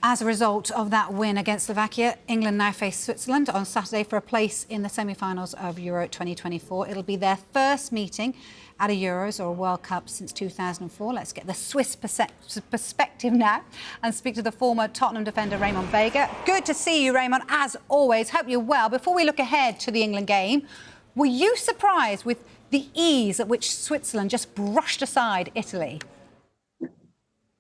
As a result of that win against Slovakia, England now face Switzerland on Saturday for a place in the semi-finals of Euro 2024. It'll be their first meeting at a Euros or a World Cup since 2004. Let's get the Swiss perspective now and speak to the former Tottenham defender Ramon Vega. Good to see you, Ramon, as always. Hope you're well. Before we look ahead to the England game, were you surprised with the ease at which Switzerland just brushed aside Italy?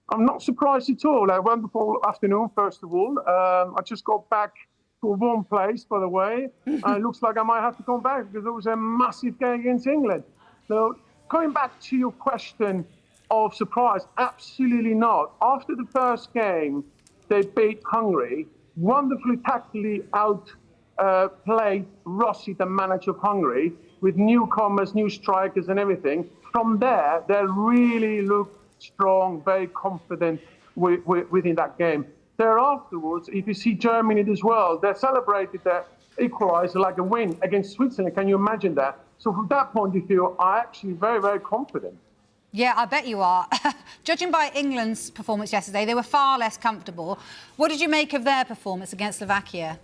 I'm not surprised at all. A wonderful afternoon, first of all. I just got back to a warm place, by the way. It looks like I might have to come back because it was a massive game against England. So, coming back to your question of surprise, absolutely not. After the first game, they beat Hungary, wonderfully tactically outplayed Rossi, the manager of Hungary, with newcomers, new strikers and everything. From there, they really looked strong, very confident within that game. There afterwards, if you see Germany as well, they celebrated their equaliser like a win against Switzerland. Can you imagine that? So from that point of view, I'm actually very, very confident. Yeah, I bet you are. Judging by England's performance yesterday, they were far less comfortable. What did you make of their performance against Slovakia?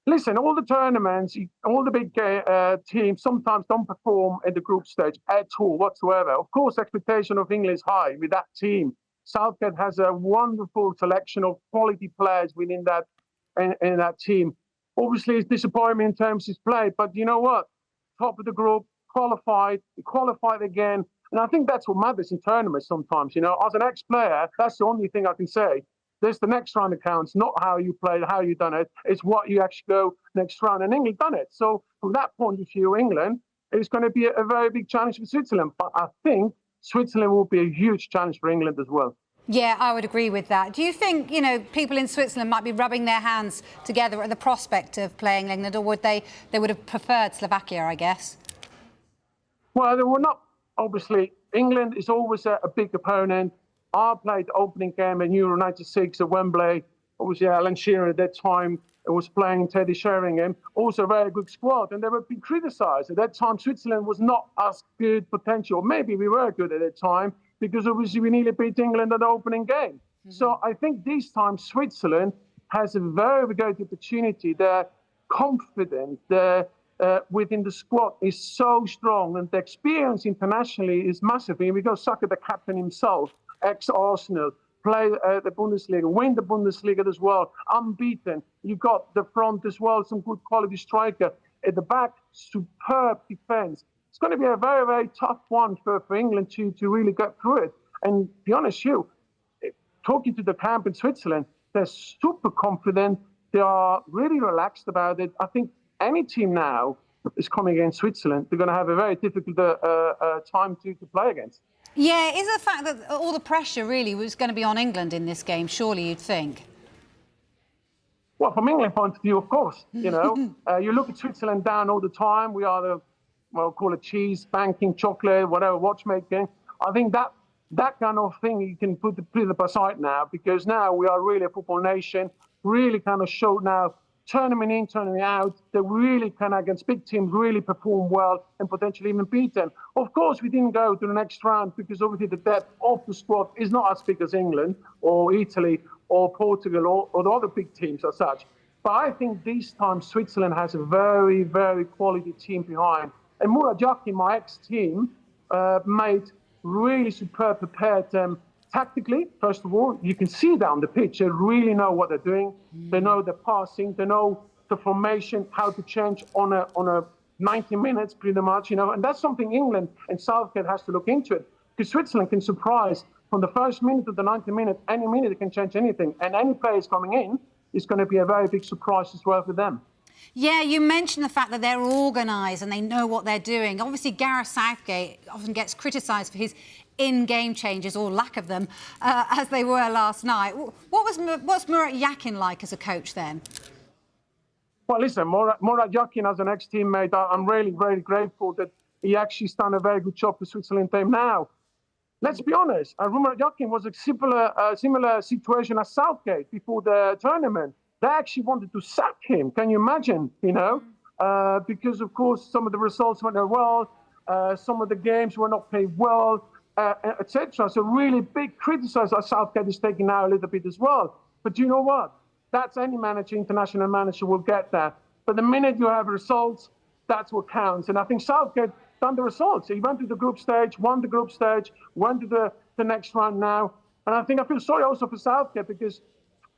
Listen, all the tournaments, all the big teams sometimes don't perform at the group stage at all whatsoever. Of course, expectation of England is high with that team. Southgate has a wonderful selection of quality players within that in that team. Obviously, it's disappointment in terms of his play, but you know what? Top of the group, qualified again. And I think that's what matters in tournaments sometimes. You know, as an ex-player, that's the only thing I can say. There's the next round that counts, not how you played, how you done it. It's what you actually go next round. And England done it. So from that point of view, England is going to be a very big challenge for Switzerland. But I think Switzerland will be a huge challenge for England as well. Yeah, I would agree with that. Do you think, you know, people in Switzerland might be rubbing their hands together at the prospect of playing England, or would they would have preferred Slovakia, I guess? Well, they were not. Obviously, England is always a big opponent. I played the opening game in Euro 96 at Wembley. Obviously, Alan Shearer at that time was playing Teddy Sheringham. Also a very good squad, and they were being criticised. At that time, Switzerland was not as good potential. Maybe we were good at that time because obviously we nearly beat England at the opening game. So I think this time Switzerland has a very good opportunity. They're confident. Within the squad is so strong, and the experience internationally is massive. And we got Saka, the captain himself, ex-Arsenal, play the Bundesliga, win the Bundesliga as well, unbeaten. You got the front as well, some good quality striker. At the back, superb defence. It's going to be a very, very tough one for England to really get through it. And to be honest, talking to the camp in Switzerland, they're super confident. They are really relaxed about it. I think any team now is coming against Switzerland, they're going to have a very difficult time to play against. Yeah, is the fact that all the pressure really was going to be on England in this game, surely you'd think? Well, from England point of view, of course, you know. You look at Switzerland down all the time. We are the, well, call it cheese, banking, chocolate, whatever, watchmaking. I think that kind of thing you can put it aside now, because now we are really a football nation, really kind of showed now, tournament in, tournament out, they really kind of against big teams really perform well and potentially even beat them. Of course, we didn't go to the next round because obviously the depth of the squad is not as big as England or Italy or Portugal or the other big teams as such. But I think this time Switzerland has a very, very quality team behind. And Murat Yakin, my ex-team, made really superb prepared tactically. First of all, you can see down the pitch, they really know what they're doing. They know the passing, they know the formation, how to change on a 90 minutes pretty much, you know, and that's something England and Southgate has to look into it, because Switzerland can surprise from the first minute to the 90 minutes. Any minute it can change anything, and any players coming in is going to be a very big surprise as well for them. Yeah, you mentioned the fact that they're organised and they know what they're doing. Obviously, Gareth Southgate often gets criticised for his in-game changes, or lack of them, as they were last night. What's Murat Yakin like as a coach then? Well, listen, Murat Yakin as an ex-teammate, I'm really, really grateful that he actually done a very good job for Switzerland team now. Let's be honest, Murat Yakin was a similar situation as Southgate before the tournament. They actually wanted to sack him. Can you imagine, you know? Because, of course, some of the results weren't well, some of the games were not played well. etc. So really big criticism that Southgate is taking now a little bit as well. But you know what? That's any manager, international manager, will get that. But the minute you have results, that's what counts. And I think Southgate done the results. He went to the group stage, won the group stage, went to the next round now. And I think I feel sorry also for Southgate because,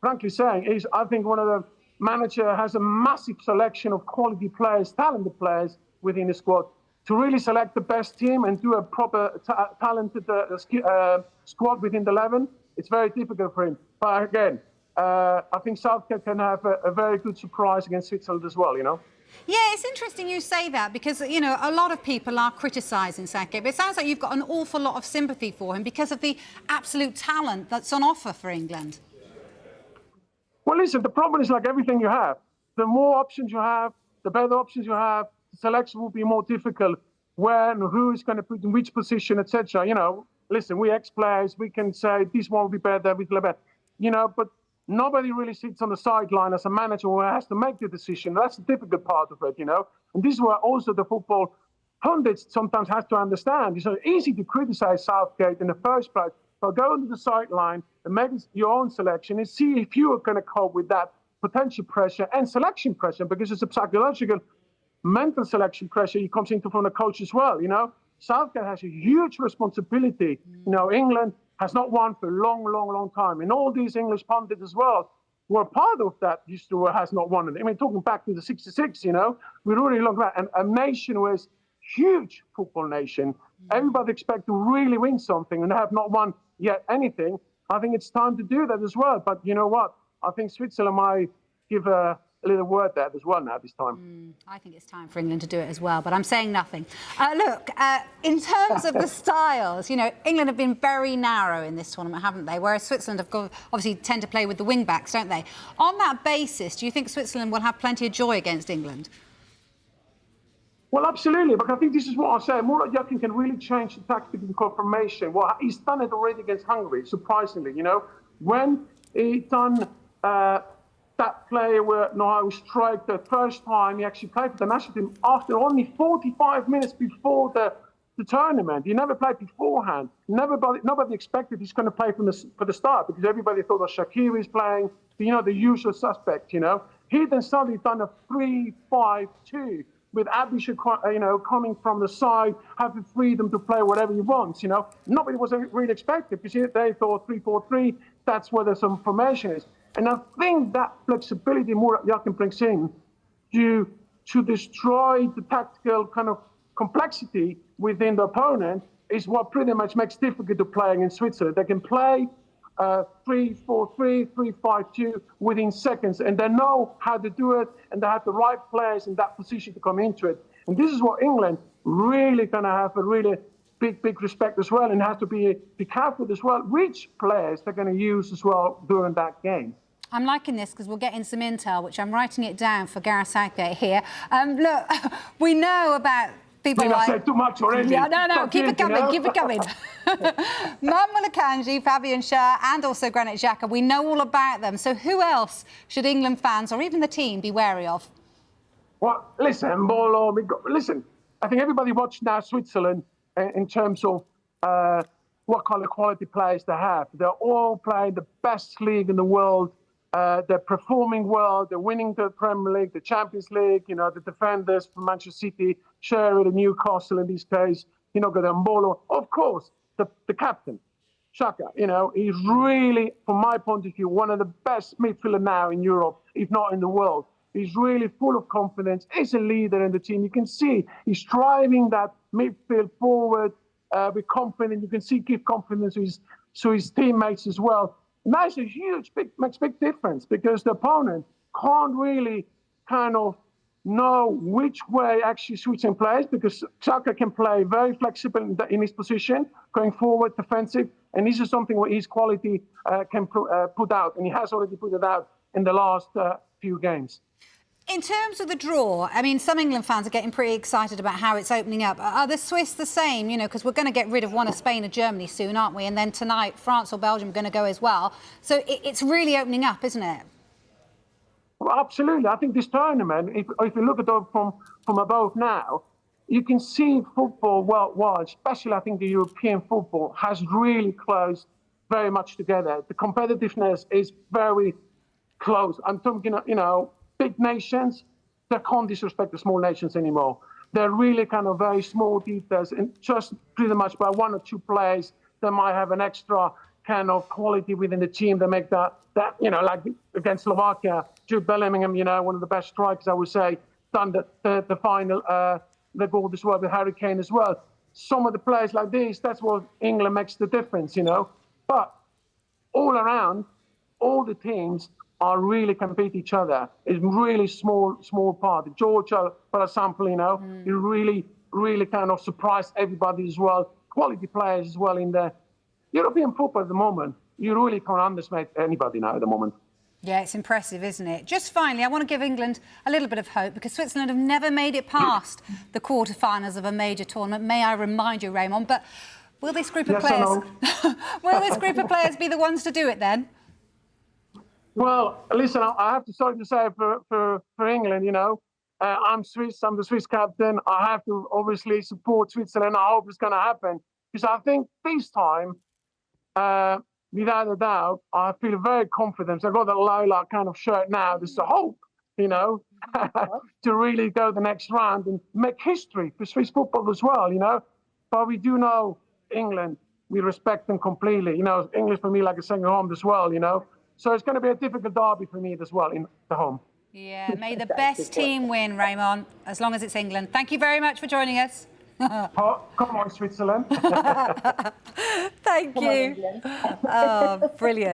frankly saying, I think one of the manager has a massive selection of quality players, talented players within the squad. To really select the best team and do a proper talented squad within the 11, it's very difficult for him. But again, I think Southgate can have a very good surprise against Switzerland as well, you know? Yeah, it's interesting you say that because, you know, a lot of people are criticising Southgate, but it sounds like you've got an awful lot of sympathy for him because of the absolute talent that's on offer for England. Well, listen, the problem is like everything you have. The more options you have, the better options you have, the selection will be more difficult. When, who is going to put in which position, etc. You know, listen, we ex-players, we can say this one will be better, this will be better. You know, but nobody really sits on the sideline as a manager who has to make the decision. That's the difficult part of it, you know. And this is where also the football pundits sometimes have to understand. It's so easy to criticize Southgate in the first place, but go to the sideline and make your own selection and see if you are going to cope with that potential pressure and selection pressure, because it's a psychological, mental selection pressure. It comes into from the coach as well, you know. Southgate has a huge responsibility. You know, England has not won for a long, long, long time. And all these English pundits as well were part of that history where has not won it. I mean, talking back to the 66, you know, we really look back. And a nation was huge football nation. Everybody expect to really win something and have not won yet anything. I think it's time to do that as well. But you know what? I think Switzerland might give a little word there as well now this time. I think it's time for England to do it as well, but I'm saying nothing. Look, in terms of the styles, you know, England have been very narrow in this tournament, haven't they? Whereas Switzerland have obviously tend to play with the wing-backs, don't they? On that basis, do you think Switzerland will have plenty of joy against England? Well, absolutely, but I think this is what I say. Murat Yakin can really change the tactical formation. Well, he's done it already against Hungary, surprisingly, you know. When he done that player where Noah strike the first time he actually played for the national team after only 45 minutes before the tournament. He never played beforehand. Nobody expected he's going to play for the start because everybody thought that Shaqiri was playing, you know, the usual suspect, you know. He then suddenly done a 3-5-2 with Abhishek, you know, coming from the side, having freedom to play whatever he wants, you know. Nobody was really expected because they thought 3-4-3, that's where some formation is. And I think that flexibility Murat Yakin brings in to destroy the tactical kind of complexity within the opponent is what pretty much makes it difficult to play against Switzerland. They can play 3-4-3, 3-5-2 within seconds, and they know how to do it, and they have the right players in that position to come into it. And this is what England really going to have a really big respect as well, and have to be careful as well which players they're going to use as well during that game. I'm liking this because we'll get in some intel, which I'm writing it down for Gareth Southgate here. Look, we know about people like... I said too much already. Yeah, no, keep it coming, keep it coming. Manuel Akanji, Fabian Schär and also Granit Xhaka, we know all about them. So who else should England fans or even the team be wary of? Well, listen, listen, I think everybody watched now Switzerland in terms of what kind of quality players they have. They're all playing the best league in the world. They're performing well. They're winning the Premier League, the Champions League. You know, the defenders from Manchester City, Sherry, the Newcastle in this case. You know, Mbolo. Of course, the captain, Xhaka. You know, he's really, from my point of view, one of the best midfielders now in Europe, if not in the world. He's really full of confidence. He's a leader in the team. You can see he's driving that midfield forward with confidence. You can see give confidence to his teammates as well. And that's a makes big difference because the opponent can't really kind of know which way actually Switzerland plays because Xhaka can play very flexible in his position, going forward, defensive, and this is something where his quality can put out, and he has already put it out in the last few games. In terms of the draw, I mean, some England fans are getting pretty excited about how it's opening up. Are the Swiss the same? You know, because we're going to get rid of one of Spain or Germany soon, aren't we? And then tonight, France or Belgium are going to go as well. So it's really opening up, isn't it? Well, absolutely. I think this tournament, if you look at it from above now, you can see football worldwide, especially I think the European football, has really closed very much together. The competitiveness is very close. I'm talking, big nations, they can't disrespect the small nations anymore. They're really kind of very small details, and just pretty much by one or two players, they might have an extra kind of quality within the team that make that like against Slovakia, Jude Bellingham, one of the best strikers, I would say, done the final, the goal as well with Harry Kane as well. Some of the players like this, that's what England makes the difference, But all around, all the teams are really compete each other. It's really small part. Georgia, for example, you really kind of surprised everybody as well. Quality players as well in the European football at the moment. You really can't underestimate anybody now at the moment. Yeah, it's impressive, isn't it? Just finally, I want to give England a little bit of hope because Switzerland have never made it past the quarterfinals of a major tournament. May I remind you, Ramon? But will this group of players will this group of players be the ones to do it then? Well, listen, I have to say for England, I'm Swiss. I'm the Swiss captain. I have to obviously support Switzerland. I hope it's going to happen because I think this time, without a doubt, I feel very confident. I've got the Lola kind of shirt now. There's a hope, to really go the next round and make history for Swiss football as well, But we do know England. We respect them completely. English for me like a second home as well, So it's going to be a difficult derby for me as well in the home. Yeah, may the best team win, Ramon, as long as it's England. Thank you very much for joining us. Come on, Switzerland. Thank you. Oh, brilliant.